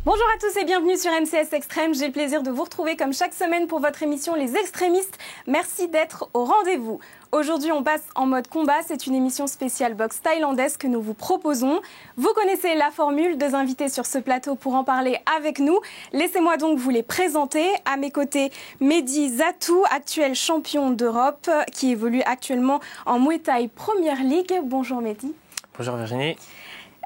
Bonjour à tous et bienvenue sur MCS Extrême. J'ai le plaisir de vous retrouver comme chaque semaine pour votre émission Les Extrémistes. Merci d'être au rendez-vous. Aujourd'hui, on passe en mode combat. C'est une émission spéciale boxe thaïlandaise que nous vous proposons. Vous connaissez la formule, 2 invités sur ce plateau pour en parler avec nous. Laissez-moi donc vous les présenter. À mes côtés, Mehdi Zatou, actuel champion d'Europe, qui évolue actuellement en Muay Thai Premier League. Bonjour Mehdi. Bonjour Virginie.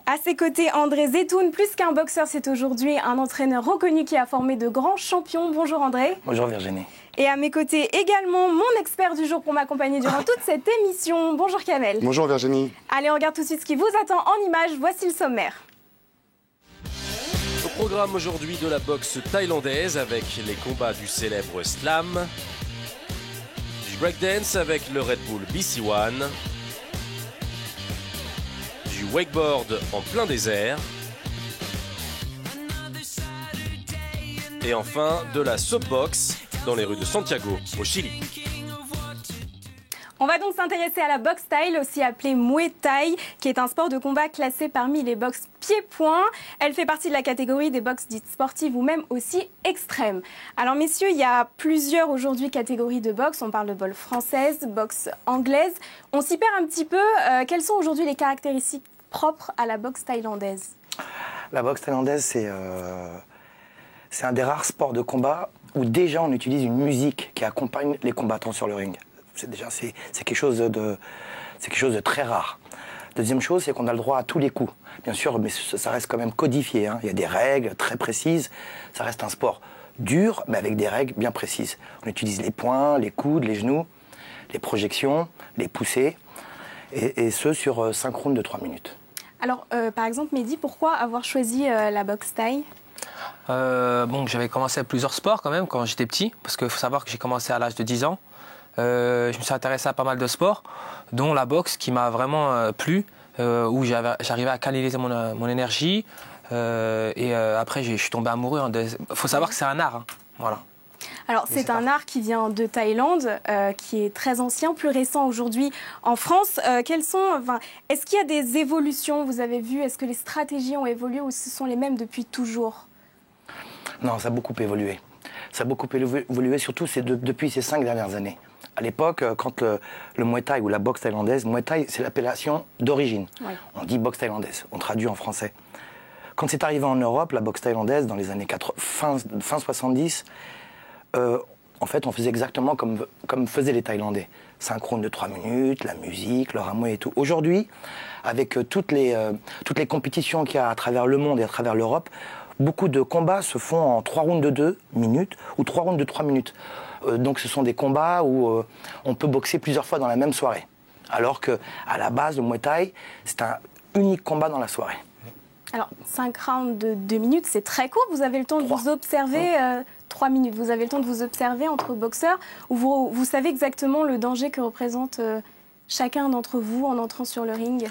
À ses côtés, André Zetoun, plus qu'un boxeur, c'est aujourd'hui un entraîneur reconnu qui a formé de grands champions. Bonjour André. Bonjour Virginie. Et à mes côtés également, mon expert du jour pour m'accompagner durant toute cette émission. Bonjour Kamel. Bonjour Virginie. Allez, on regarde tout de suite ce qui vous attend en images. Voici le sommaire. Au programme aujourd'hui de la boxe thaïlandaise avec les combats du célèbre slam, du breakdance avec le Red Bull BC1, du wakeboard en plein désert et enfin de la soapbox dans les rues de Santiago au Chili. On va donc s'intéresser à la boxe thaï, aussi appelée Muay Thai, qui est un sport de combat classé parmi les boxes pieds-poings. Elle fait partie de la catégorie des boxes dites sportives ou même aussi extrêmes. Alors messieurs, il y a plusieurs aujourd'hui catégories de boxe. On parle de boxe française, boxe anglaise. On s'y perd un petit peu. Quelles sont aujourd'hui les caractéristiques propres à la boxe thaïlandaise? La boxe thaïlandaise, c'est un des rares sports de combat où déjà on utilise une musique qui accompagne les combattants sur le ring. C'est quelque chose de très rare. Deuxième chose, c'est qu'on a le droit à tous les coups. Bien sûr, mais ça reste quand même codifié, hein. Il y a des règles très précises. Ça reste un sport dur, mais avec des règles bien précises. On utilise les poings, les coudes, les genoux, les projections, les poussées, et ce sur 5 rounds de 3 minutes. Alors, par exemple, Mehdi, pourquoi avoir choisi la boxe thaï? J'avais commencé à plusieurs sports quand même quand j'étais petit, parce qu'il faut savoir que j'ai commencé à l'âge de 10 ans. Je me suis intéressé à pas mal de sports, dont la boxe qui m'a vraiment plu, où j'arrivais à canaliser mon énergie. Après, je suis tombé amoureux. Il faut savoir que c'est un art. Hein. Voilà. Alors, c'est un art qui vient de Thaïlande, qui est très ancien, plus récent aujourd'hui en France. Est-ce qu'il y a des évolutions, vous avez vu? Est-ce que les stratégies ont évolué ou ce sont les mêmes depuis toujours? Non, ça a beaucoup évolué. Ça a beaucoup évolué, surtout depuis ces 5 dernières années. À l'époque, quand le Muay Thai ou la boxe thaïlandaise, Muay Thai, c'est l'appellation d'origine. Ouais. On dit boxe thaïlandaise, on traduit en français. Quand c'est arrivé en Europe, la boxe thaïlandaise, dans les années fin 70, en fait, on faisait exactement comme faisaient les Thaïlandais. 5 rounds de 3 minutes, la musique, le ramoué et tout. Aujourd'hui, avec toutes les compétitions qu'il y a à travers le monde et à travers l'Europe, beaucoup de combats se font en 3 rounds de 2 minutes ou 3 rounds de 3 minutes. Donc ce sont des combats où on peut boxer plusieurs fois dans la même soirée. Alors qu'à la base, le Muay Thai, c'est un unique combat dans la soirée. Alors, 5 rounds de 2 minutes, c'est très court. Vous avez le temps de vous observer 3 minutes. Vous avez le temps de vous observer entre boxeurs où vous savez exactement le danger que représente chacun d'entre vous en entrant sur le ring.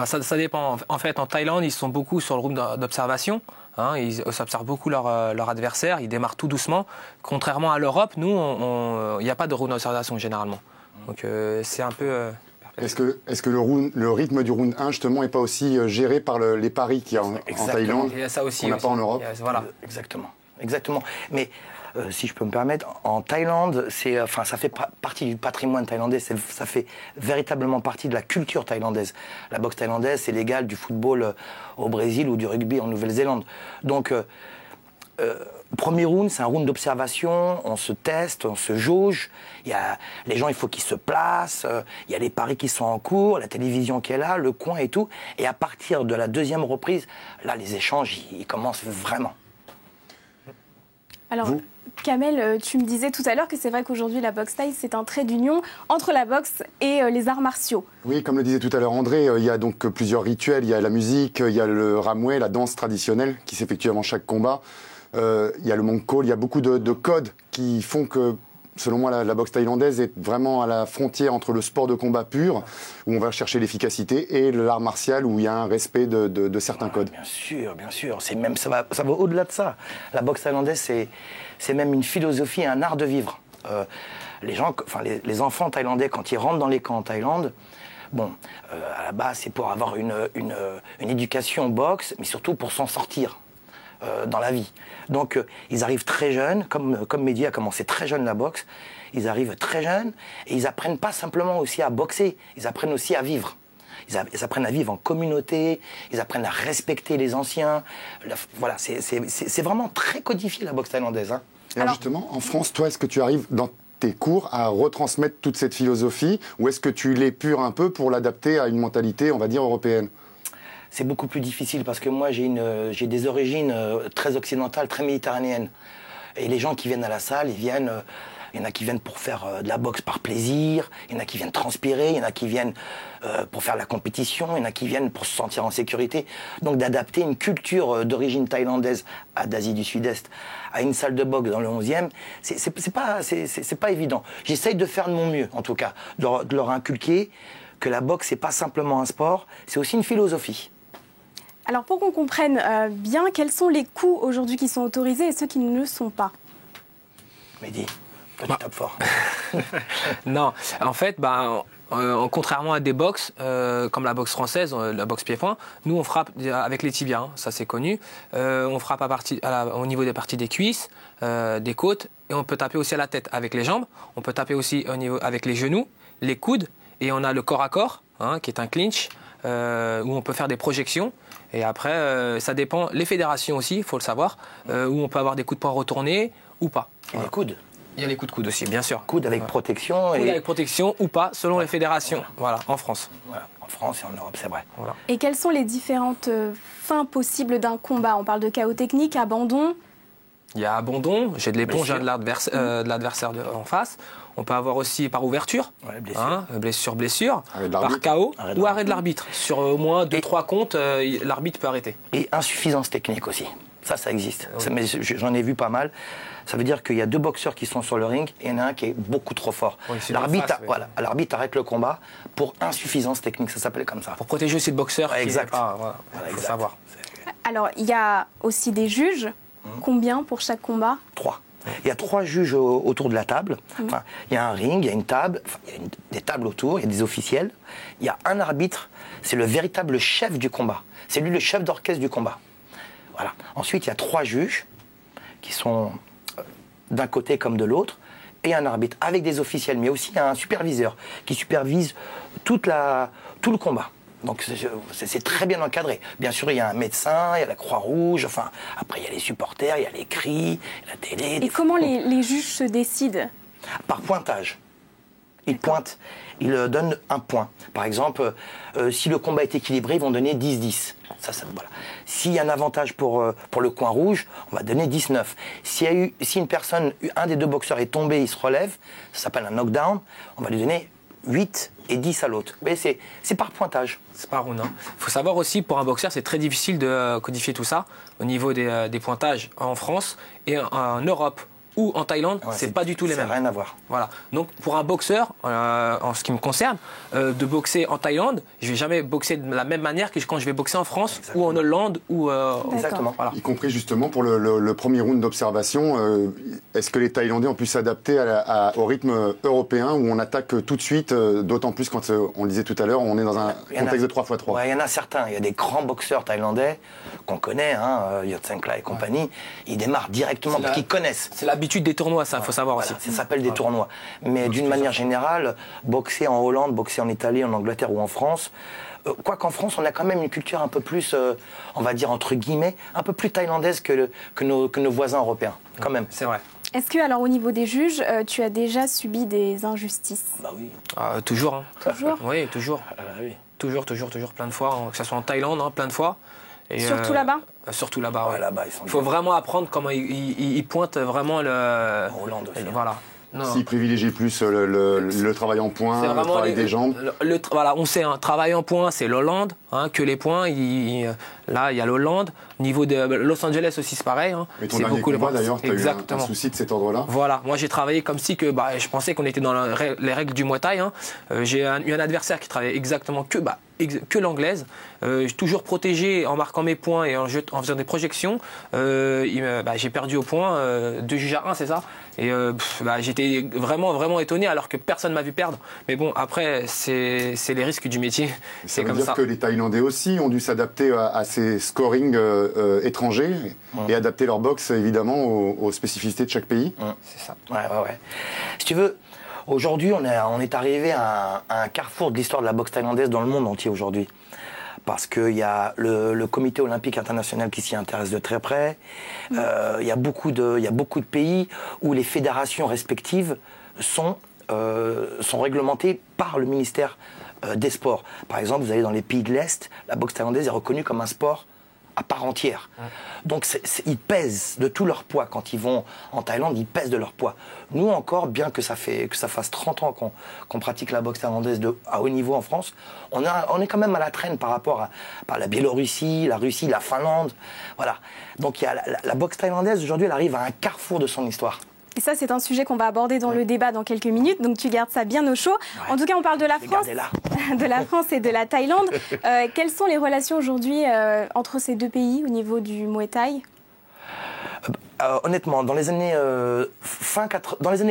Ça dépend. En fait, en Thaïlande, ils sont beaucoup sur le round d'observation. Hein, ils observent beaucoup leur adversaire. Ils démarrent tout doucement. Contrairement à l'Europe, nous, il n'y a pas de round d'observation généralement. Donc, c'est un peu... Est-ce que le rythme du round 1, justement, n'est pas aussi géré par les paris qu'il y a en Thaïlande, qu'on n'a pas en Europe? Voilà. Exactement. Mais si je peux me permettre, en Thaïlande, ça fait partie du patrimoine thaïlandais, ça fait véritablement partie de la culture thaïlandaise. La boxe thaïlandaise, c'est l'égal du football au Brésil ou du rugby en Nouvelle-Zélande. Donc, premier round, c'est un round d'observation, on se teste, on se jauge, les gens, il faut qu'ils se placent, il y a les paris qui sont en cours, la télévision qui est là, le coin et tout. Et à partir de la deuxième reprise, là, les échanges, ils commencent vraiment. Alors, Kamel, tu me disais tout à l'heure que c'est vrai qu'aujourd'hui, la boxe thaï, c'est un trait d'union entre la boxe et les arts martiaux. Oui, comme le disait tout à l'heure André, il y a donc plusieurs rituels. Il y a la musique, il y a le ramoué, la danse traditionnelle qui s'effectue avant chaque combat. Il y a le mongkol, il y a beaucoup de codes qui font que, selon moi, la boxe thaïlandaise est vraiment à la frontière entre le sport de combat pur, où on va chercher l'efficacité, et l'art martial, où il y a un respect de certains codes. Bien sûr. Ça va au-delà de ça. La boxe thaïlandaise, c'est même une philosophie, un art de vivre. Les enfants thaïlandais, quand ils rentrent dans les camps en Thaïlande, à la base, c'est pour avoir une éducation boxe, mais surtout pour s'en sortir. dans la vie. Donc ils arrivent très jeunes, comme Mehdi a commencé très jeune la boxe, ils arrivent très jeunes et ils apprennent pas simplement aussi à boxer, ils apprennent aussi à vivre. Ils apprennent à vivre en communauté, ils apprennent à respecter les anciens. Voilà, c'est vraiment très codifié la boxe thaïlandaise. Hein. Alors justement, en France, toi, est-ce que tu arrives dans tes cours à retransmettre toute cette philosophie ou est-ce que tu l'épures un peu pour l'adapter à une mentalité, on va dire, européenne? C'est beaucoup plus difficile parce que moi, j'ai des origines très occidentales, très méditerranéennes. Et les gens qui viennent à la salle, il y en a qui viennent pour faire de la boxe par plaisir, il y en a qui viennent transpirer, il y en a qui viennent pour faire la compétition, il y en a qui viennent pour se sentir en sécurité. Donc d'adapter une culture d'origine thaïlandaise d'Asie du Sud-Est à une salle de boxe dans le 11e, c'est pas évident. J'essaye de faire de mon mieux, en tout cas, de leur inculquer que la boxe, c'est pas simplement un sport, c'est aussi une philosophie. Alors pour qu'on comprenne bien, quels sont les coups aujourd'hui qui sont autorisés et ceux qui ne le sont pas? Mehdi, toi tu tapes fort. Non, en fait, contrairement à des boxes, comme la boxe française, la boxe pied-point, nous on frappe avec les tibias, hein, ça c'est connu. On frappe au niveau des parties des cuisses, des côtes, et on peut taper aussi à la tête avec les jambes. On peut taper aussi avec les genoux, les coudes, et on a le corps à corps, hein, qui est un clinch, où on peut faire des projections. Et après, ça dépend, les fédérations aussi, il faut le savoir, où on peut avoir des coups de poing retournés ou pas. Et les coudes. Il y a les coups de coude aussi, bien sûr. Coudes avec protection. Coudes avec protection ou pas, selon les fédérations. Voilà, en France. Voilà, en France et en Europe, c'est vrai. Voilà. Et quelles sont les différentes fins possibles d'un combat? On parle de chaos technique, abandon. Il y a abandon, j'ai de l'éponge de l'adversaire en face. On peut avoir aussi par ouverture, blessure, par KO ou arrêt de l'arbitre. Sur au moins 2-3 comptes, l'arbitre peut arrêter. Et insuffisance technique aussi. Ça existe. Oui. J'en ai vu pas mal. Ça veut dire qu'il y a deux boxeurs qui sont sur le ring et il y en a un qui est beaucoup trop fort. Oui, l'arbitre arrête le combat pour insuffisance technique, ça s'appelle comme ça. Pour protéger aussi le boxeur. Ouais, exact. Il faut savoir. Alors, il y a aussi des juges. Combien pour chaque combat? 3. Il y a 3 juges autour de la table. Enfin, il y a un ring, il y a une table, il y a des tables autour, il y a des officiels. Il y a un arbitre, c'est le véritable chef du combat. C'est lui le chef d'orchestre du combat. Voilà. Ensuite, il y a 3 juges qui sont d'un côté comme de l'autre, et un arbitre avec des officiels, mais aussi un superviseur qui supervise tout le combat. Donc c'est très bien encadré. Bien sûr, il y a un médecin, il y a la Croix-Rouge, enfin, après il y a les supporters, il y a les cris, la télé. Et comment les juges se décident? Par pointage. Ils pointent, ils donnent un point. Par exemple, si le combat est équilibré, ils vont donner 10-10. Voilà. S'il y a un avantage pour le coin rouge, on va donner 19. Si une personne, un des deux boxeurs est tombé, il se relève, ça s'appelle un knockdown, on va lui donner 8 et 10 à l'autre. Mais c'est par pointage. C'est par round. Il faut savoir aussi, pour un boxeur, c'est très difficile de codifier tout ça au niveau des pointages en France et en Europe ou en Thaïlande, c'est pas du tout les mêmes. Ça n'a rien à voir. Voilà. Donc pour un boxeur, en ce qui me concerne, de boxer en Thaïlande, je vais jamais boxer de la même manière que quand je vais boxer en France ou en Hollande ou exactement. Voilà. Y compris justement pour le premier round d'observation, est-ce que les Thaïlandais ont pu s'adapter au rythme européen où on attaque tout de suite, d'autant plus quand on le disait tout à l'heure, on est dans un contexte de 3x3. Ouais, il y en a certains. Il y a des grands boxeurs thaïlandais qu'on connaît, Yotsenkla et compagnie. Ils démarrent directement parce qu'ils connaissent. C'est l'habitude des tournois, ça, il faut savoir aussi. Ça s'appelle des tournois. Mais d'une manière générale, boxer en Hollande, boxer en Italie, en Angleterre ou en France, quoi qu'en France, on a quand même une culture un peu plus, on va dire entre guillemets, un peu plus thaïlandaise que nos voisins européens, quand même. C'est vrai. Est-ce que, alors, au niveau des juges, tu as déjà subi des injustices? Bah oui. Toujours. Toujours? Oui, toujours. Oui. Toujours, plein de fois, que ce soit en Thaïlande, plein de fois. Et surtout là-bas? Surtout là-bas, ouais. Là-bas, il faut vraiment apprendre comment ils pointent vraiment le... En Hollande aussi. Voilà. S'ils privilégient plus le travail en poing, le travail des jambes. Voilà, on sait, travail en poing, c'est l'Hollande, que les points. Là, il y a l'Hollande. Au niveau de Los Angeles aussi, c'est pareil. Mais ton dernier combat, d'ailleurs, tu as eu un souci de cet ordre-là. Voilà, moi j'ai travaillé comme si je pensais qu'on était dans les règles du Muay Thai. J'ai eu un adversaire qui travaillait exactement que l'anglaise. Toujours protégé en marquant mes points et en faisant des projections. J'ai perdu au point 2 juges à 1, c'est ça. Et j'étais vraiment étonné alors que personne ne m'a vu perdre. Mais bon, après, c'est les risques du métier. Ça veut dire que les Thaïlandais aussi ont dû s'adapter à ces scorings étrangers et adapter leur boxe évidemment aux spécificités de chaque pays. C'est ça. Ouais. Si tu veux, aujourd'hui, on est arrivé à un carrefour de l'histoire de la boxe thaïlandaise dans le monde entier aujourd'hui. Parce qu'il y a le comité olympique international qui s'y intéresse de très près. Il y a beaucoup de pays où les fédérations respectives sont réglementées par le ministère des Sports. Par exemple, vous allez dans les pays de l'Est, la boxe thaïlandaise est reconnue comme un sport à part entière. Donc ils pèsent de tout leur poids. Quand ils vont en Thaïlande, ils pèsent de leur poids. Nous encore, bien que ça fasse 30 ans qu'on pratique la boxe thaïlandaise à haut niveau en France, on est quand même à la traîne par rapport à la Biélorussie, la Russie, la Finlande. Voilà. Donc la boxe thaïlandaise, aujourd'hui, elle arrive à un carrefour de son histoire. Et ça, c'est un sujet qu'on va aborder dans le débat dans quelques minutes, donc tu gardes ça bien au chaud. Ouais. En tout cas, on parle de la France, et de la Thaïlande. Quelles sont les relations aujourd'hui entre ces deux pays au niveau du Muay Thai ? Honnêtement, dans les années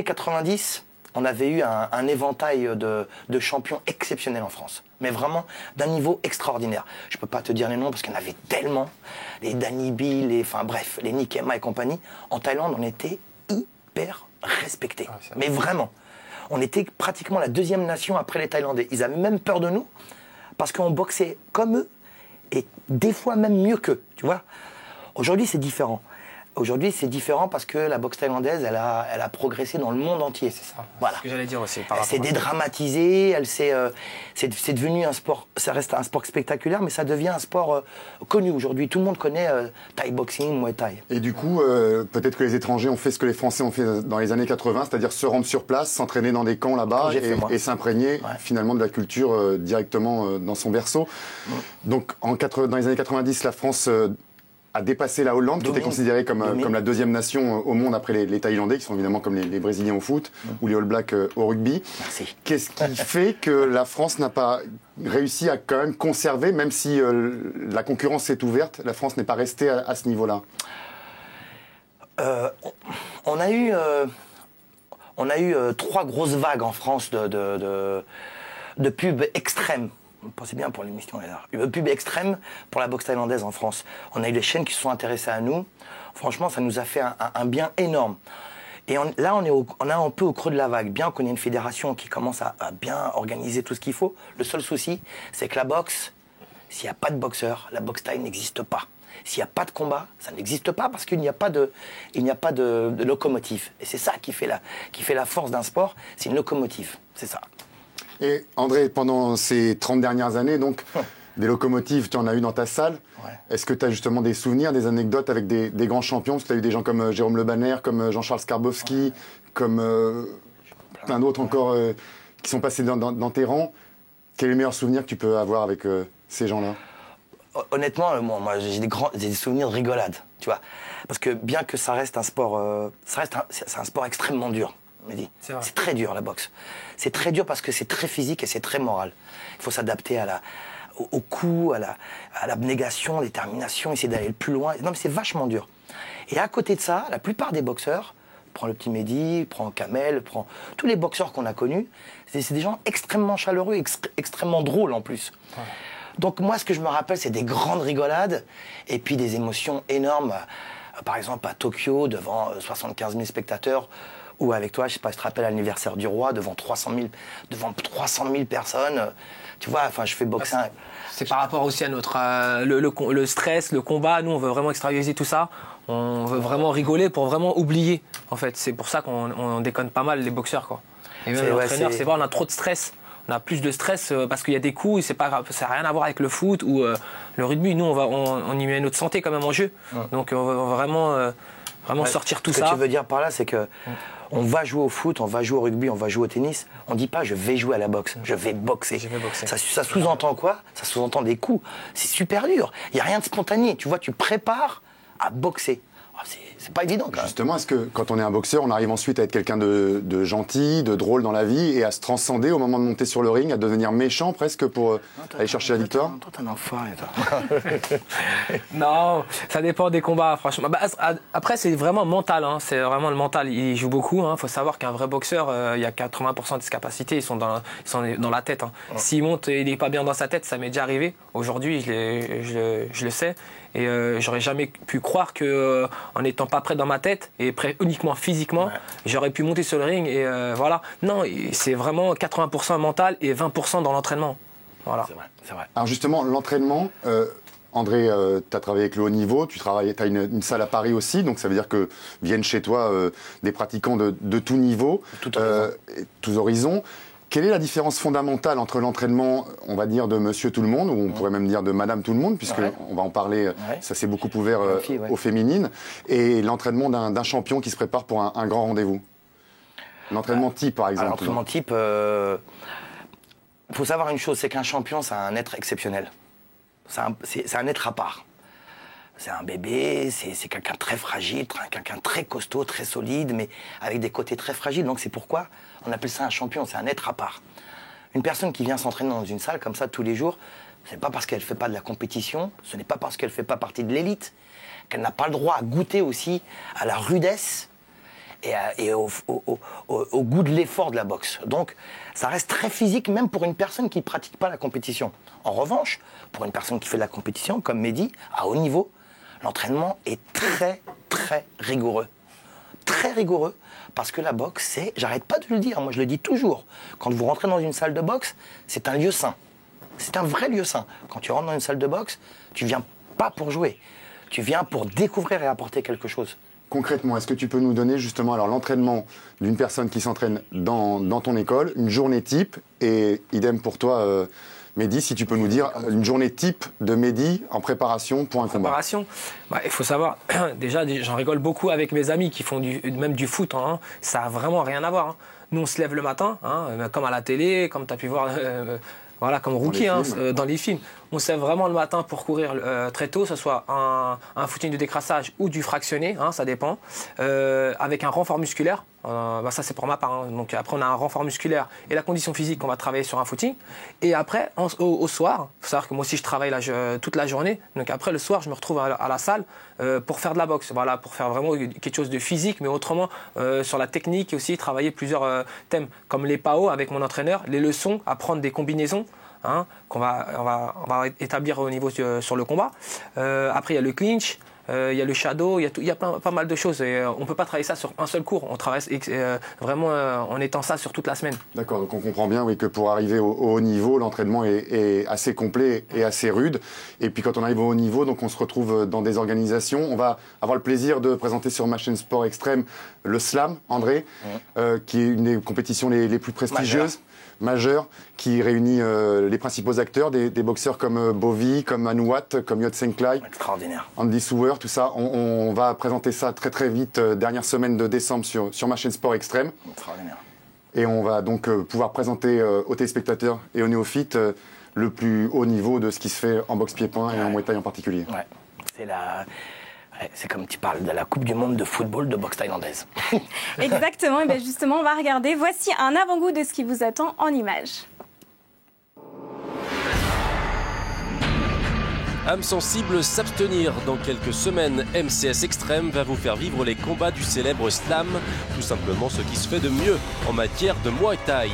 90, on avait eu un éventail de champions exceptionnels en France. Mais vraiment d'un niveau extraordinaire. Je ne peux pas te dire les noms parce qu'il y en avait tellement. Les Danny Bill, les Nick Emma et compagnie. En Thaïlande, on était hyper respectés. Mais vraiment. On était pratiquement la deuxième nation après les Thaïlandais. Ils avaient même peur de nous parce qu'on boxait comme eux et des fois même mieux qu'eux. Tu vois ? Aujourd'hui, c'est différent. Aujourd'hui, c'est différent parce que la boxe thaïlandaise, elle a progressé dans le monde entier. C'est ça. Voilà. C'est ce que j'allais dire aussi. Elle s'est dédramatisée, c'est devenu un sport, ça reste un sport spectaculaire, mais ça devient un sport connu aujourd'hui. Tout le monde connaît Thai boxing, Muay Thai. Et du coup, peut-être que les étrangers ont fait ce que les Français ont fait dans les années 80, c'est-à-dire se rendre sur place, s'entraîner dans des camps là-bas et s'imprégner finalement de la culture directement dans son berceau. Donc dans les années 90, la France a dépassé la Hollande, qui était considérée comme la deuxième nation au monde après les Thaïlandais, qui sont évidemment comme les Brésiliens au foot, ou les All Blacks au rugby. Merci. Qu'est-ce qui fait que la France n'a pas réussi à quand même conserver, même si la concurrence s'est ouverte, la France n'est pas restée à ce niveau-là? On a eu 3 grosses vagues en France de pubs extrêmes. Pensez bien pour l'émission, une pub extrême pour la boxe thaïlandaise en France. On a eu des chaînes qui se sont intéressées à nous. Franchement, ça nous a fait un bien énorme. Et là, on est un peu au creux de la vague. Bien qu'on ait une fédération qui commence à bien organiser tout ce qu'il faut, le seul souci, c'est que la boxe, s'il n'y a pas de boxeur, la boxe thaï n'existe pas. S'il n'y a pas de combat, ça n'existe pas parce qu'il n'y a pas de locomotive. Et c'est ça qui fait la force d'un sport, c'est une locomotive. C'est ça. Et André, pendant ces 30 dernières années, donc, des locomotives, tu en as eu dans ta salle. Ouais. Est-ce que tu as justement des souvenirs, des anecdotes avec des grands champions? Parce que tu as eu des gens comme Jérôme Le Banner, comme Jean-Charles Skarbowski, comme plein d'autres encore qui sont passés dans tes rangs. Quel est le meilleur souvenir que tu peux avoir avec ces gens-là? Honnêtement, moi j'ai des souvenirs de rigolade, tu vois. Parce que bien que ça reste un sport, c'est un sport extrêmement dur. C'est très dur la boxe. C'est très dur parce que c'est très physique et c'est très moral. Il faut s'adapter au coup, à l'abnégation, à la détermination, essayer d'aller le plus loin. Non mais c'est vachement dur. Et à côté de ça, la plupart des boxeurs, prends le petit Mehdi, prends Kamel, prends tous les boxeurs qu'on a connus, c'est des gens extrêmement chaleureux, extrêmement drôles en plus. Ouais. Donc moi ce que je me rappelle c'est des grandes rigolades et puis des émotions énormes. Par exemple à Tokyo devant 75 000 spectateurs. Ou avec toi, je sais pas si tu te rappelles, à l'anniversaire du roi, devant 300 000 personnes. Tu vois, enfin, je fais boxer. C'est par rapport aussi à notre le stress, le combat. Nous, on veut vraiment extérioriser tout ça. On veut vraiment rigoler pour vraiment oublier. En fait, c'est pour ça qu'on déconne pas mal les boxeurs, quoi. Et même l'entraîneur, c'est vrai, on a trop de stress. On a plus de stress parce qu'il y a des coups. Ça n'a rien à voir avec le foot ou le rugby. Nous, on y met notre santé quand même en jeu. Donc, on va vraiment sortir tout ça. Ce que tu veux dire par là, c'est que on va jouer au foot, on va jouer au rugby, on va jouer au tennis. On ne dit pas je vais jouer à la boxe, je vais boxer. Ça sous-entend quoi? Ça sous-entend des coups. C'est super dur. Il n'y a rien de spontané. Tu vois, tu prépares à boxer. Oh, c'est pas évident. Justement, est-ce que quand on est un boxeur, on arrive ensuite à être quelqu'un de gentil, de drôle dans la vie et à se transcender au moment de monter sur le ring, à devenir méchant presque pour aller chercher la victoire? Toi, t'es un enfoiré, toi. Non, ça dépend des combats, franchement. Après, c'est vraiment mental. Hein. C'est vraiment le mental. Il joue beaucoup. Il faut savoir qu'un vrai boxeur, il y a 80% de ses capacités, ils sont dans la tête. Hein. Ouais. S'il monte et il n'est pas bien dans sa tête, ça m'est déjà arrivé. Aujourd'hui, je le sais. Et j'aurais jamais pu croire que en n'étant pas prêt dans ma tête et prêt uniquement physiquement, j'aurais pu monter sur le ring et voilà. Non, c'est vraiment 80% mental et 20% dans l'entraînement. Voilà. C'est vrai. Alors justement, l'entraînement, André, tu as travaillé avec le haut niveau, tu as une salle à Paris aussi, donc ça veut dire que viennent chez toi des pratiquants de tout niveau, tous horizons. Quelle est la différence fondamentale entre l'entraînement, on va dire, de monsieur tout le monde, ou on pourrait même dire de madame tout le monde, puisqu'on va en parler, ça s'est beaucoup ouvert aux féminines, et l'entraînement d'un champion qui se prépare pour un grand rendez-vous? L'entraînement type, par exemple. L'entraînement type, il faut savoir une chose, c'est qu'un champion, c'est un être exceptionnel. C'est un être à part. C'est un bébé, c'est quelqu'un de très fragile, quelqu'un de très costaud, très solide, mais avec des côtés très fragiles. Donc c'est pourquoi on appelle ça un champion, c'est un être à part. Une personne qui vient s'entraîner dans une salle comme ça tous les jours, ce n'est pas parce qu'elle ne fait pas de la compétition, ce n'est pas parce qu'elle ne fait pas partie de l'élite, qu'elle n'a pas le droit à goûter aussi à la rudesse et au goût de l'effort de la boxe. Donc ça reste très physique même pour une personne qui ne pratique pas la compétition. En revanche, pour une personne qui fait de la compétition, comme Mehdi, à haut niveau, l'entraînement est très, très rigoureux. Très rigoureux, parce que la boxe, c'est, j'arrête pas de le dire, moi je le dis toujours, quand vous rentrez dans une salle de boxe, c'est un lieu sain. C'est un vrai lieu sain. Quand tu rentres dans une salle de boxe, tu viens pas pour jouer, tu viens pour découvrir et apporter quelque chose. Concrètement, est-ce que tu peux nous donner justement alors l'entraînement d'une personne qui s'entraîne dans ton école, une journée type, et idem pour toi Mehdi, si tu peux nous dire une journée type de Mehdi en préparation pour un combat. Préparation, il faut savoir, déjà j'en rigole beaucoup avec mes amis qui font même du foot, hein, ça n'a vraiment rien à voir. Hein. Nous on se lève le matin, hein, comme à la télé, comme tu as pu voir, voilà, comme Rookie dans les films. On se lève vraiment le matin pour courir très tôt, que ce soit un footing de décrassage ou du fractionné, hein, ça dépend, avec un renfort musculaire. Ça c'est pour ma part. Hein. Donc après on a un renfort musculaire et la condition physique qu'on va travailler sur un footing. Et après au soir, il faut savoir que moi aussi je travaille toute la journée. Donc après le soir je me retrouve à la salle pour faire de la boxe. Voilà, pour faire vraiment quelque chose de physique, mais autrement sur la technique et aussi travailler plusieurs thèmes comme les PAO avec mon entraîneur, les leçons, apprendre des combinaisons. Hein, qu'on va établir au niveau sur le combat. Après, il y a le clinch, il y a le shadow, il y a pas mal de choses. Et, on ne peut pas travailler ça sur un seul cours. On travaille vraiment en étant ça sur toute la semaine. D'accord, donc on comprend bien que pour arriver au haut niveau, l'entraînement est assez complet et assez rude. Et puis quand on arrive au haut niveau, donc on se retrouve dans des organisations. On va avoir le plaisir de présenter sur ma chaîne Sport Extrême le Slam, André, qui est une des compétitions les plus prestigieuses. Majeur, qui réunit les principaux acteurs, des boxeurs comme Bovy, comme Anouat, comme Yod Senklai, extraordinaire, Andy Souwer, tout ça. On va présenter ça très très vite, dernière semaine de décembre sur ma chaîne Sport Extrême. Extraordinaire. Et on va donc pouvoir présenter aux téléspectateurs et aux néophytes le plus haut niveau de ce qui se fait en boxe pied-point et en Muay Thai en particulier. Ouais, c'est comme tu parles de la Coupe du Monde de football de boxe thaïlandaise. Exactement, et bien justement, on va regarder. Voici un avant-goût de ce qui vous attend en images. Âme sensible, s'abstenir. Dans quelques semaines, MCS Extrême va vous faire vivre les combats du célèbre slam, tout simplement ce qui se fait de mieux en matière de Muay Thai.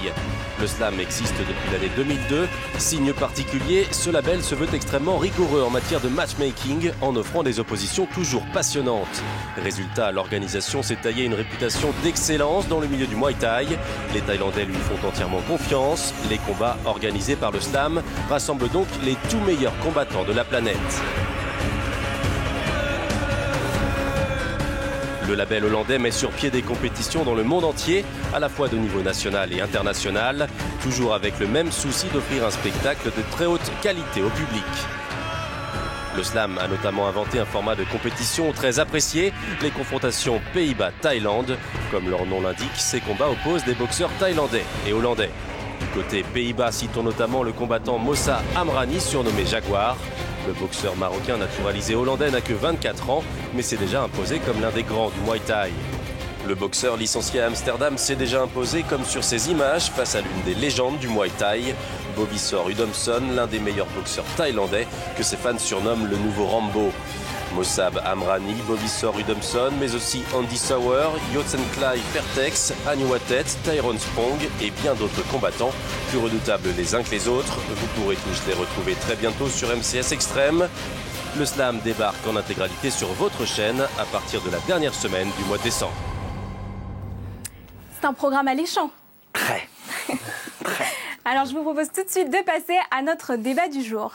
Le slam existe depuis l'année 2002. Signe particulier, ce label se veut extrêmement rigoureux en matière de matchmaking, en offrant des oppositions toujours passionnantes. Résultat, l'organisation s'est taillée une réputation d'excellence dans le milieu du Muay Thai. Les Thaïlandais lui font entièrement confiance. Les combats organisés par le slam rassemblent donc les tout meilleurs combattants de la planète. Le label hollandais met sur pied des compétitions dans le monde entier, à la fois de niveau national et international, toujours avec le même souci d'offrir un spectacle de très haute qualité au public. Le slam a notamment inventé un format de compétition très apprécié, les confrontations Pays-Bas-Thaïlande. Comme leur nom l'indique, ces combats opposent des boxeurs thaïlandais et hollandais. Du côté Pays-Bas, citons notamment le combattant Mossa Amrani, surnommé Jaguar. Le boxeur marocain naturalisé hollandais n'a que 24 ans, mais s'est déjà imposé comme l'un des grands du Muay Thai. Le boxeur licencié à Amsterdam s'est déjà imposé comme sur ces images face à l'une des légendes du Muay Thai, Bobisor Udomson, l'un des meilleurs boxeurs thaïlandais que ses fans surnomment le nouveau Rambo. Mossab Amrani, Bobisor Udomson, mais aussi Andy Sauer, Yotsenklai Pertex, Anuatet, Tyrone Spong et bien d'autres combattants, plus redoutables les uns que les autres. Vous pourrez tous les retrouver très bientôt sur MCS Extrême. Le slam débarque en intégralité sur votre chaîne à partir de la dernière semaine du mois de décembre. C'est un programme alléchant. Très. Alors je vous propose tout de suite de passer à notre débat du jour.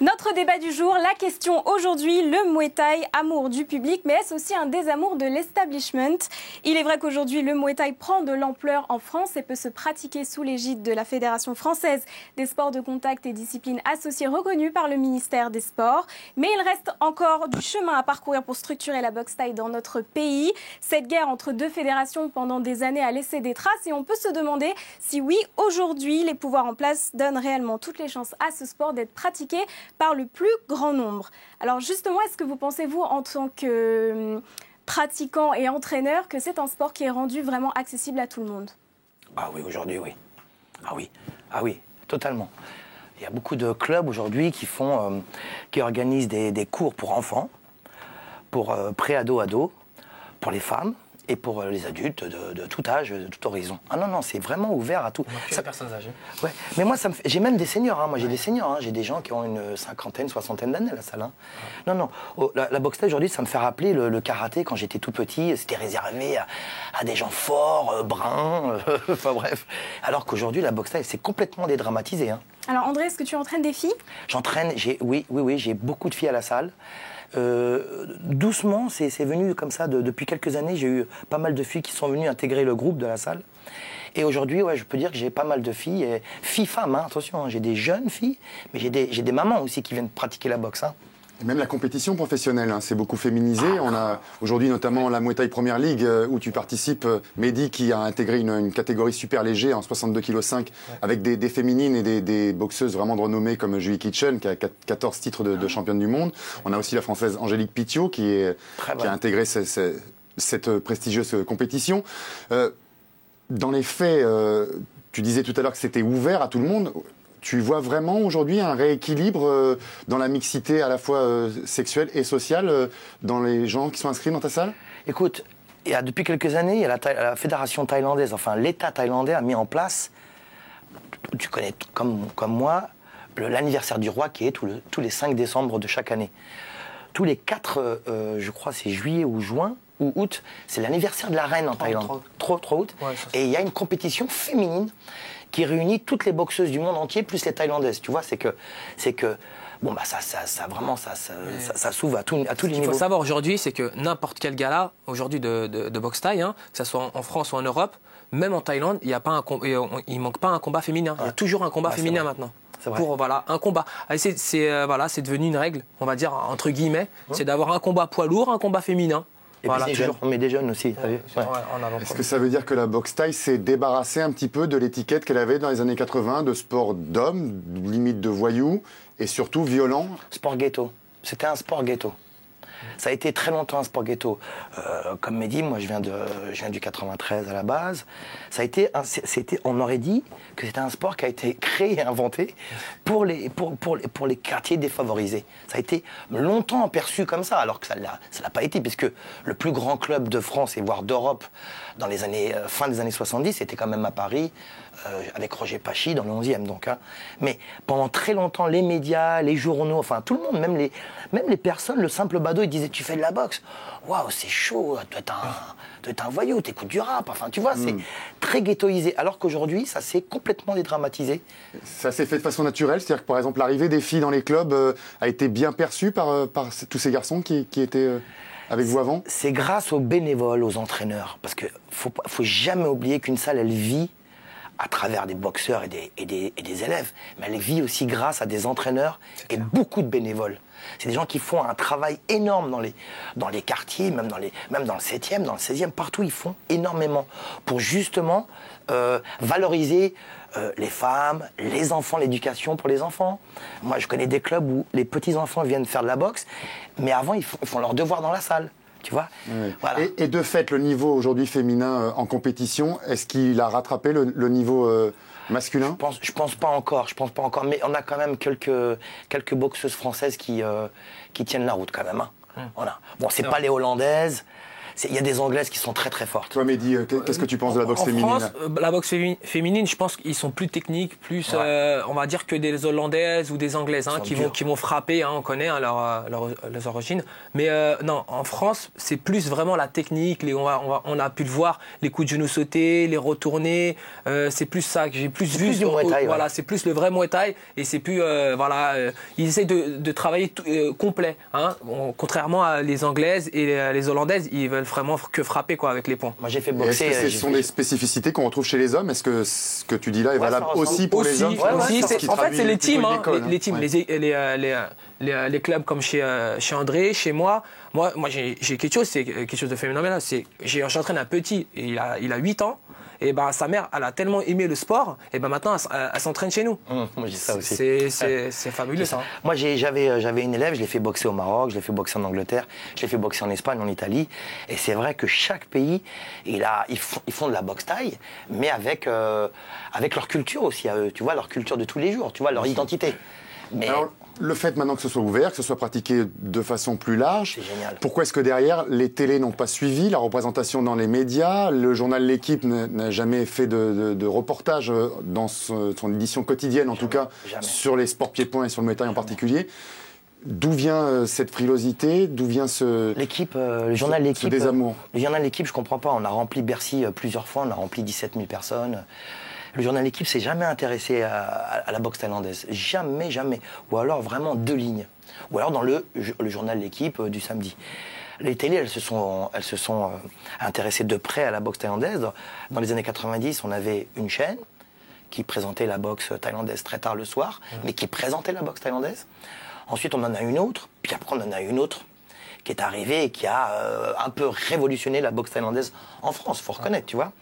Notre débat du jour, la question aujourd'hui, le Muay Thai, amour du public, mais est-ce aussi un désamour de l'establishment? Il est vrai qu'aujourd'hui, le Muay Thai prend de l'ampleur en France et peut se pratiquer sous l'égide de la Fédération française des sports de contact et disciplines associées reconnues par le ministère des Sports. Mais il reste encore du chemin à parcourir pour structurer la boxe thaï dans notre pays. Cette guerre entre deux fédérations pendant des années a laissé des traces et on peut se demander si oui, aujourd'hui, les pouvoirs en place donnent réellement toutes les chances à ce sport d'être pratiqué par le plus grand nombre. Alors justement, est-ce que vous pensez, vous, en tant que pratiquant et entraîneur, que c'est un sport qui est rendu vraiment accessible à tout le monde? Ah oui, aujourd'hui, oui. Ah oui, totalement. Il y a beaucoup de clubs aujourd'hui qui organisent des cours pour enfants, pour pré-ado, pour les femmes et pour les adultes de tout âge, de tout horizon. Ah non, c'est vraiment ouvert à tout. Ça, personnes âgées. Ouais. Mais moi, j'ai même des seniors. Hein. Moi, j'ai des seniors. Hein. J'ai des gens qui ont une cinquantaine, soixantaine d'années à la salle. Hein. Non. La boxe thaï aujourd'hui, ça me fait rappeler le karaté quand j'étais tout petit. C'était réservé à des gens forts, bruns. Enfin bref. Alors qu'aujourd'hui, la boxe thaï, c'est complètement dédramatisé. Hein. Alors André, est-ce que tu entraînes des filles? J'entraîne. Oui. J'ai beaucoup de filles à la salle. Doucement, c'est venu comme ça. Depuis quelques années, j'ai eu pas mal de filles qui sont venues intégrer le groupe de la salle. Et aujourd'hui, ouais, je peux dire que j'ai pas mal de filles, filles-femmes, hein, attention, hein, j'ai des jeunes filles, mais j'ai des mamans aussi qui viennent pratiquer la boxe. Hein. Et même la compétition professionnelle, hein, c'est beaucoup féminisé. On a aujourd'hui notamment la Muay Thai Premier League où tu participes, Mehdi qui a intégré une catégorie super léger en 62,5 kg avec des féminines et des boxeuses vraiment de renommée comme Julie Kitchen qui a 14 titres de championne du monde. On a aussi la française Angélique Pitio qui a intégré cette prestigieuse compétition. Dans les faits, tu disais tout à l'heure que c'était ouvert à tout le monde. Tu vois vraiment aujourd'hui un rééquilibre dans la mixité à la fois sexuelle et sociale dans les gens qui sont inscrits dans ta salle? Écoute, depuis quelques années, il y a la fédération thaïlandaise, enfin l'État thaïlandais a mis en place, tu connais comme moi, l'anniversaire du roi qui est tous les 5 décembre de chaque année. Tous les 4, je crois c'est juillet ou juin, ou août, c'est l'anniversaire de la reine en Thaïlande. Trop août. Ouais, et il y a une compétition féminine qui réunit toutes les boxeuses du monde entier, plus les thaïlandaises. Tu vois, c'est que bon, bah, ça s'ouvre à tous les niveaux. Ce qu'il faut savoir aujourd'hui, c'est que n'importe quel gala, aujourd'hui, de boxe thaï, hein, que ce soit en France ou en Europe, même en Thaïlande, il manque pas un combat féminin. Il y a toujours un combat féminin maintenant. Pour un combat. C'est devenu une règle, on va dire, entre guillemets, c'est d'avoir un combat poids lourd, un combat féminin. Et voilà, puis on met des jeunes aussi. Est-ce que ça veut dire que la boxe thaï s'est débarrassée un petit peu de l'étiquette qu'elle avait dans les années 80 de sport d'hommes, limite de voyous, et surtout violent? Sport ghetto. C'était un sport ghetto. Ça a été très longtemps un sport ghetto. Comme Mehdi, moi je viens du 93 à la base. On aurait dit que c'était un sport qui a été créé et inventé pour les quartiers défavorisés. Ça a été longtemps perçu comme ça, alors que ça l'a pas été, puisque le plus grand club de France et voire d'Europe dans les fin des années 70, c'était quand même à Paris, avec Roger Pachy dans le 11e donc. Hein. Mais pendant très longtemps, les médias, les journaux, enfin tout le monde, même les personnes, le simple badaud, ils disaient tu fais de la boxe, waouh c'est chaud, tu dois être un voyou, t'écoutes du rap, enfin tu vois, c'est très ghettoisé. Alors qu'aujourd'hui, ça s'est complètement dédramatisé. Ça s'est fait de façon naturelle, c'est-à-dire que par exemple l'arrivée des filles dans les clubs a été bien perçue par tous ces garçons qui étaient avec vous avant? C'est grâce aux bénévoles, aux entraîneurs, parce que faut jamais oublier qu'une salle elle vit à travers des boxeurs et des élèves, mais elle vit aussi grâce à des entraîneurs et beaucoup de bénévoles. C'est des gens qui font un travail énorme dans les quartiers, même dans le 7e, dans le 16e, partout ils font énormément pour justement valoriser les femmes, les enfants, l'éducation pour les enfants. Moi je connais des clubs où les petits-enfants viennent faire de la boxe, mais avant ils font leurs devoirs dans la salle. Tu vois, oui. Voilà. Et de fait, le niveau aujourd'hui féminin en compétition, est-ce qu'il a rattrapé le niveau masculin? Je pense pas encore, mais on a quand même quelques boxeuses françaises qui tiennent la route quand même. Hein. Voilà. Bon, c'est pas les Hollandaises. Il y a des Anglaises qui sont très très fortes. Toi, Mehdi, qu'est-ce que tu penses de la boxe en féminine? France, la boxe féminine, je pense qu'ils sont plus techniques, plus, on va dire, que des Hollandaises ou des Anglaises, hein, qui vont frapper, hein, on connaît hein, leurs origines. Mais non, en France, c'est plus vraiment la technique, on a pu le voir, les coups de genoux sautés, les retournés, c'est plus ça que j'ai plus vu. Du Muay Thai, voilà, c'est plus le vrai Muay Thai, et c'est plus, ils essayent de travailler complet, hein, contrairement à les Anglaises et les Hollandaises, ils veulent vraiment que frapper quoi, avec les points. Moi j'ai fait boxer. Est-ce que ce sont des spécificités qu'on retrouve chez les hommes? Est-ce que ce que tu dis là est valable aussi pour les hommes? En fait, c'est les teams. Hein, les teams, ouais. les clubs comme chez André, chez moi. Moi j'ai quelque chose, c'est quelque chose de phénoménal. J'entraîne un petit, il a 8 ans. Et ben sa mère, elle a tellement aimé le sport, et ben maintenant elle s'entraîne chez nous. Moi j'ai ça aussi. C'est fabuleux ça. Moi j'avais une élève, je l'ai fait boxer au Maroc, je l'ai fait boxer en Angleterre, je l'ai fait boxer en Espagne, en Italie. Et c'est vrai que chaque pays, ils font de la boxe thaï, mais avec leur culture aussi, tu vois, leur culture de tous les jours, tu vois, leur identité. Mais alors, le fait maintenant que ce soit ouvert, que ce soit pratiqué de façon plus large, c'est génial. Pourquoi est-ce que derrière, les télés n'ont pas suivi, la représentation dans les médias, le journal L'Équipe n'a jamais fait de reportage dans son édition quotidienne, en tout cas, sur les sports pieds-points et sur le Muay Thai en particulier? D'où vient cette frilosité? D'où vient le journal L'Équipe, ce désamour? Le journal L'Équipe, je comprends pas. On a rempli Bercy plusieurs fois, on a rempli 17 000 personnes. Le journal L'Équipe s'est jamais intéressé à la boxe thaïlandaise. Jamais, jamais. Ou alors vraiment 2 lignes. Ou alors dans le journal L'Équipe du samedi. Les télés, elles se sont intéressées de près à la boxe thaïlandaise. Dans les années 90, on avait une chaîne qui présentait la boxe thaïlandaise très tard le soir, mais qui présentait la boxe thaïlandaise. Ensuite, on en a une autre, puis après, on en a une autre qui est arrivée et qui a un peu révolutionné la boxe thaïlandaise en France, faut reconnaître, tu vois.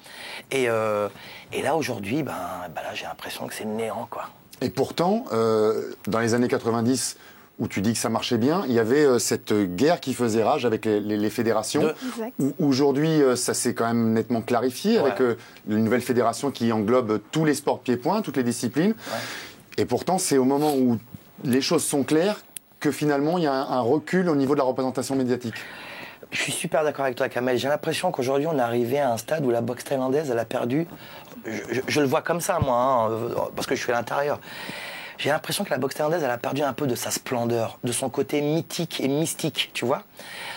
Et là, aujourd'hui, là, j'ai l'impression que c'est néant, quoi. Et pourtant, dans les années 90, où tu dis que ça marchait bien, il y avait cette guerre qui faisait rage avec les fédérations. Aujourd'hui, ça s'est quand même nettement clarifié avec une nouvelle fédération qui englobe tous les sports pieds-points, toutes les disciplines. Ouais. Et pourtant, c'est au moment où les choses sont claires que finalement, il y a un recul au niveau de la représentation médiatique. Je suis super d'accord avec toi, Kamel. J'ai l'impression qu'aujourd'hui, on est arrivé à un stade où la boxe thaïlandaise, elle a perdu... Je le vois comme ça, moi, hein, parce que je suis à l'intérieur. J'ai l'impression que la boxe thaïlandaise, elle a perdu un peu de sa splendeur, de son côté mythique et mystique, tu vois,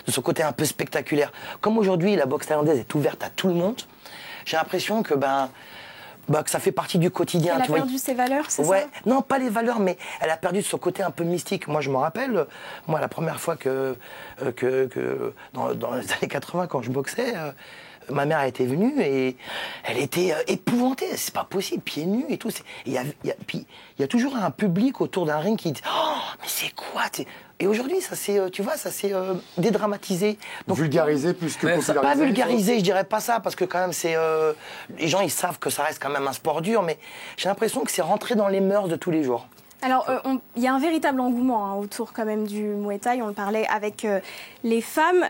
de son côté un peu spectaculaire. Comme aujourd'hui, la boxe thaïlandaise est ouverte à tout le monde, j'ai l'impression que que ça fait partie du quotidien. Elle a perdu ses valeurs, c'est ça? Non, pas les valeurs, mais elle a perdu son côté un peu mystique. Moi, je me rappelle, la première fois que dans les années 80, quand je boxais, ma mère était venue et elle était épouvantée. C'est pas possible, pieds nus et tout. Il y a toujours un public autour d'un ring qui dit « Oh, mais c'est quoi ?» Et aujourd'hui, ça s'est, dédramatisé. Donc, vulgarisé plus que popularisé. Pas vulgarisé, je dirais pas ça, parce que quand même, les gens, ils savent que ça reste quand même un sport dur, mais j'ai l'impression que c'est rentré dans les mœurs de tous les jours. Alors, il y a un véritable engouement autour quand même du Muay Thai. On le parlait avec les femmes.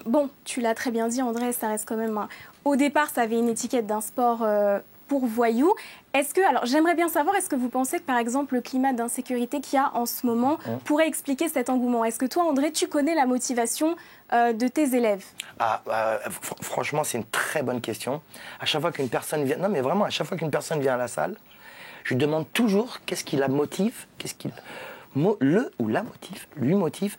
Bon, tu l'as très bien dit, André, ça reste quand même... Au départ, ça avait une étiquette d'un sport pour voyous. Alors, j'aimerais bien savoir, est-ce que vous pensez que, par exemple, le climat d'insécurité qu'il y a en ce moment pourrait expliquer cet engouement? Est-ce que toi, André, tu connais la motivation de tes élèves? Franchement, c'est une très bonne question. À chaque fois qu'une personne vient... Non, mais vraiment, à chaque fois qu'une personne vient à la salle, je lui demande toujours qu'est-ce qui la motive, lui motive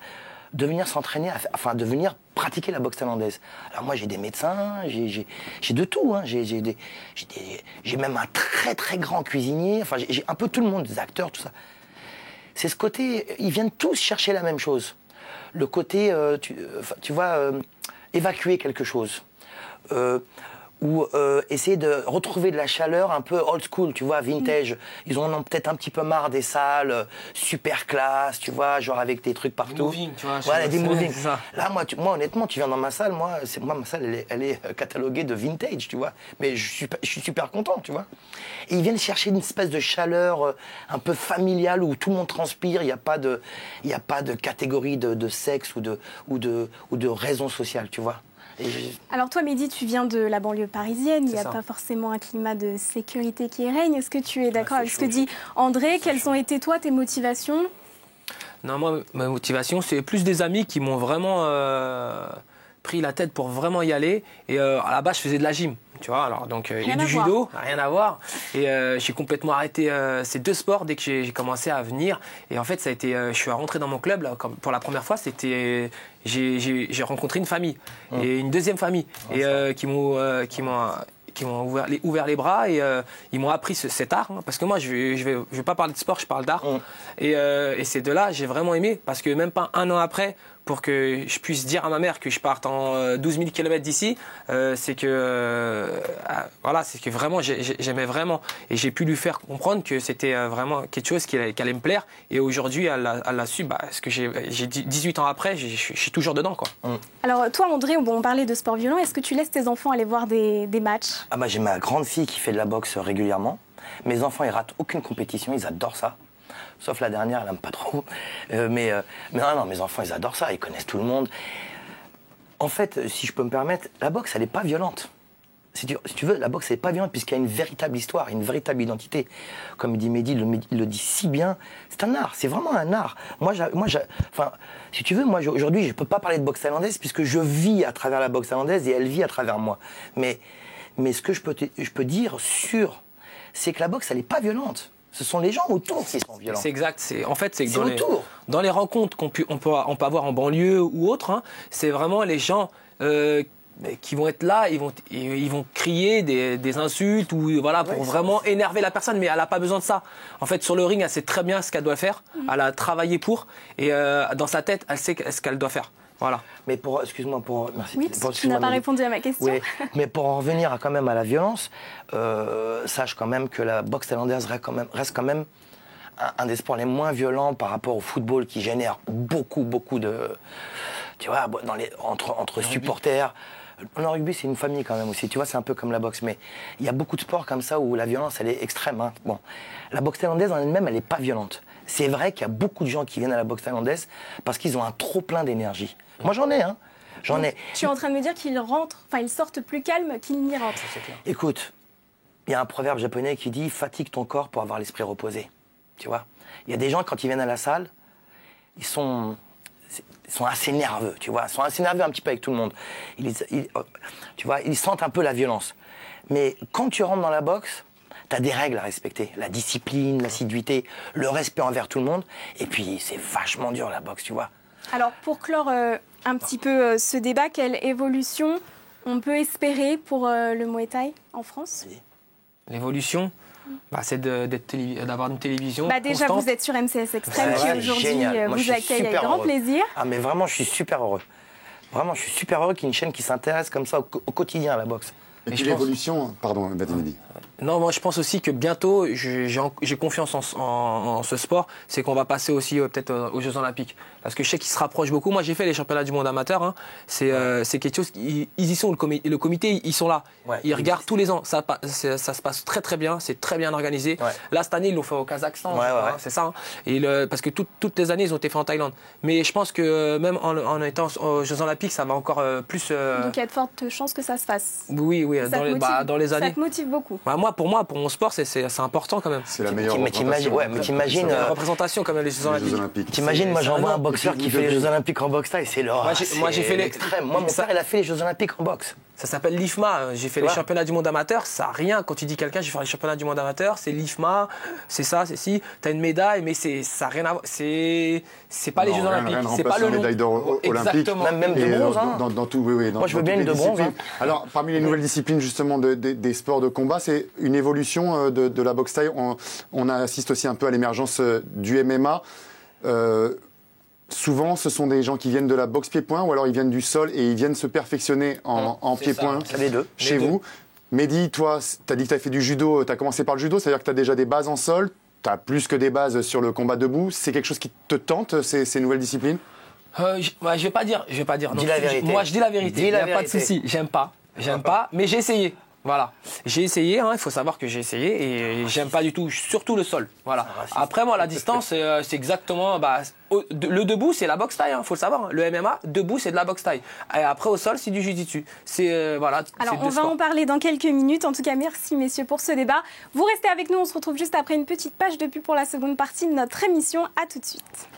de venir s'entraîner, de venir pratiquer la boxe thaïlandaise. Alors moi, j'ai des médecins, j'ai de tout. Hein. J'ai même un très très grand cuisinier. Enfin, j'ai un peu tout le monde, des acteurs, tout ça. C'est ce côté, ils viennent tous chercher la même chose. Le côté, tu vois, évacuer quelque chose. ou essayer de retrouver de la chaleur un peu old school, tu vois, vintage. Ils en ont peut-être un petit peu marre des salles super classe, tu vois, genre avec des trucs partout. Des moving, tu vois. Voilà, des moving. Ça. Là, moi, honnêtement, tu viens dans ma salle, moi ma salle, elle est cataloguée de vintage, tu vois. Mais je suis super content, tu vois. Et ils viennent chercher une espèce de chaleur un peu familiale où tout le monde transpire, il n'y a pas de catégorie de sexe ou de raison sociale, tu vois. Alors toi, Mehdi, tu viens de la banlieue parisienne, il n'y a ça. pas forcément un climat de sécurité qui règne. Est-ce que tu es d'accord avec ce que chaud. dit André? Quelles ont été, toi, tes motivations? Non, moi, ma motivation, c'est plus des amis qui m'ont vraiment pris la tête pour vraiment y aller. Et à la base, je faisais de la gym, tu vois. Alors, donc, et Rien à du judo, rien à voir. Et j'ai complètement arrêté ces deux sports dès que j'ai commencé à venir. Et en fait, ça a été, je suis rentré dans mon club là, pour la première fois. C'était, j'ai rencontré une famille et une deuxième famille qui m'ont ouvert les bras et ils m'ont appris cet art. Hein, parce que moi, je vais pas parler de sport, je parle d'art. Et ces deux-là, j'ai vraiment aimé parce que même pas un an après, pour que je puisse dire à ma mère que je parte en 12 000 km d'ici, c'est que vraiment j'aimais vraiment et j'ai pu lui faire comprendre que c'était vraiment quelque chose qui allait me plaire. Et aujourd'hui, elle a su. Parce que j'ai 18 ans après, je suis toujours dedans, quoi. Alors toi, André, on parlait de sport violent. Est-ce que tu laisses tes enfants aller voir des matchs? Ah bah j'ai ma grande fille qui fait de la boxe régulièrement. Mes enfants, ils ratent aucune compétition, ils adorent ça. Sauf la dernière, elle n'aime pas trop. Mais non, mes enfants, ils adorent ça, ils connaissent tout le monde. En fait, si je peux me permettre, la boxe, elle n'est pas violente. Si tu veux, la boxe, elle n'est pas violente puisqu'il y a une véritable histoire, une véritable identité. Comme dit Mehdi, il le dit si bien, c'est un art, c'est vraiment un art. Enfin, si tu veux, moi, aujourd'hui, je ne peux pas parler de boxe thaïlandaise puisque je vis à travers la boxe thaïlandaise et elle vit à travers moi. Mais ce que je peux dire sûr, c'est que la boxe, elle n'est pas violente. Ce sont les gens autour qui sont violents. C'est exact. En fait, c'est que dans les rencontres qu'on peut avoir en banlieue ou autre, hein, c'est vraiment les gens qui vont être là, ils vont crier des insultes ou voilà pour vraiment énerver la personne, mais elle n'a pas besoin de ça. En fait, sur le ring, elle sait très bien ce qu'elle doit faire. Elle a travaillé pour et dans sa tête, elle sait ce qu'elle doit faire. Voilà. Mais merci. Oui, tu n'as pas répondu à ma question. Oui, mais pour en revenir quand même à la violence, sache quand même que la boxe thaïlandaise reste quand même un des sports les moins violents par rapport au football qui génère beaucoup de, tu vois, entre supporters. Le rugby, c'est une famille quand même aussi. Tu vois, c'est un peu comme la boxe, mais il y a beaucoup de sports comme ça où la violence, elle est extrême. Hein. Bon, la boxe thaïlandaise en elle-même, elle n'est pas violente. C'est vrai qu'il y a beaucoup de gens qui viennent à la boxe thaïlandaise parce qu'ils ont un trop plein d'énergie. Moi, j'en ai, hein. J'en ai. Tu es en train de me dire qu'ils sortent plus calmes qu'ils n'y rentrent. Écoute, il y a un proverbe japonais qui dit « fatigue ton corps pour avoir l'esprit reposé ». Tu vois, il y a des gens, quand ils viennent à la salle, ils sont assez nerveux, tu vois. Ils sont assez nerveux un petit peu avec tout le monde. Tu vois, ils sentent un peu la violence. Mais quand tu rentres dans la boxe, tu as des règles à respecter. La discipline, l'assiduité, le respect envers tout le monde. Et puis, c'est vachement dur, la boxe, tu vois. Alors, pour clore un petit peu ce débat, quelle évolution on peut espérer pour le Muay Thai en France? L'évolution, c'est d'avoir une télévision déjà, constante. vous êtes sur MCS Extrême qui aujourd'hui vous accueille avec grand plaisir. Ah, mais vraiment, je suis super heureux. Vraiment, je suis super heureux qu'il y ait une chaîne qui s'intéresse comme ça au quotidien à la boxe. Et puis l'évolution, pardon, Mehdi. Non, moi je pense aussi que bientôt, j'ai confiance en ce sport, c'est qu'on va passer aussi peut-être aux Jeux Olympiques. Parce que je sais qu'ils se rapprochent beaucoup. Moi j'ai fait les championnats du monde amateur, hein. C'est quelque chose, ils y sont, le comité, ils sont là. Ouais, ils regardent tous les ans, ça se passe très très bien, c'est très bien organisé. Ouais. Là cette année ils l'ont fait au Kazakhstan, c'est ça. Hein. Et parce que toutes les années ils ont été faits en Thaïlande. Mais je pense que même en étant aux Jeux Olympiques, ça va encore plus... Donc il y a de fortes chances que ça se fasse. Oui, dans les années. Ça te motive beaucoup. Pour mon sport, c'est important quand même. C'est la meilleure t'imagines la représentation comme les Jeux Olympiques. T'imagines, moi j'en vois un boxeur qui fait les Jeux Olympiques en boxe thaï, c'est l'horreur. Moi j'ai fait l'extrême. Moi mon père il a fait les Jeux Olympiques en boxe. Ça s'appelle l'IFMA. J'ai fait les championnats du monde amateur. Ça n'a rien. Quand tu dis quelqu'un, je vais faire les championnats du monde amateur, c'est l'IFMA, c'est ça, c'est si. Tu as une médaille, mais ça n'a rien à voir. C'est pas les Jeux Olympiques. C'est pas le nom. Médaille d'or olympique. Même de bronze. Dans tout, oui. Moi, je veux bien une de bronze. Alors, parmi les nouvelles disciplines, justement, des sports de combat, c'est une évolution de la boxe thaï. On assiste aussi un peu à l'émergence du MMA. Souvent, ce sont des gens qui viennent de la boxe pied-point ou alors ils viennent du sol et ils viennent se perfectionner en pied-point chez vous. Mehdi, toi, tu as dit que tu as fait du judo, tu as commencé par le judo, c'est-à-dire que tu as déjà des bases en sol, tu as plus que des bases sur le combat debout. C'est quelque chose qui te tente, ces nouvelles disciplines? Je vais pas dire. Dis la vérité. Moi, je dis la vérité. Il n'y a pas de souci. J'aime pas, mais j'ai essayé. Voilà, j'ai essayé, il faut savoir que j'ai essayé et j'aime pas du tout, surtout le sol. Voilà. Après moi la distance c'est exactement, le debout c'est la boxe taille, faut le savoir. Le MMA, debout c'est de la boxe taille. Et après au sol c'est du jiu-jitsu. Voilà. Alors on va en parler dans quelques minutes. En tout cas merci messieurs pour ce débat. Vous restez avec nous, on se retrouve juste après une petite page de pub pour la seconde partie de notre émission. À tout de suite.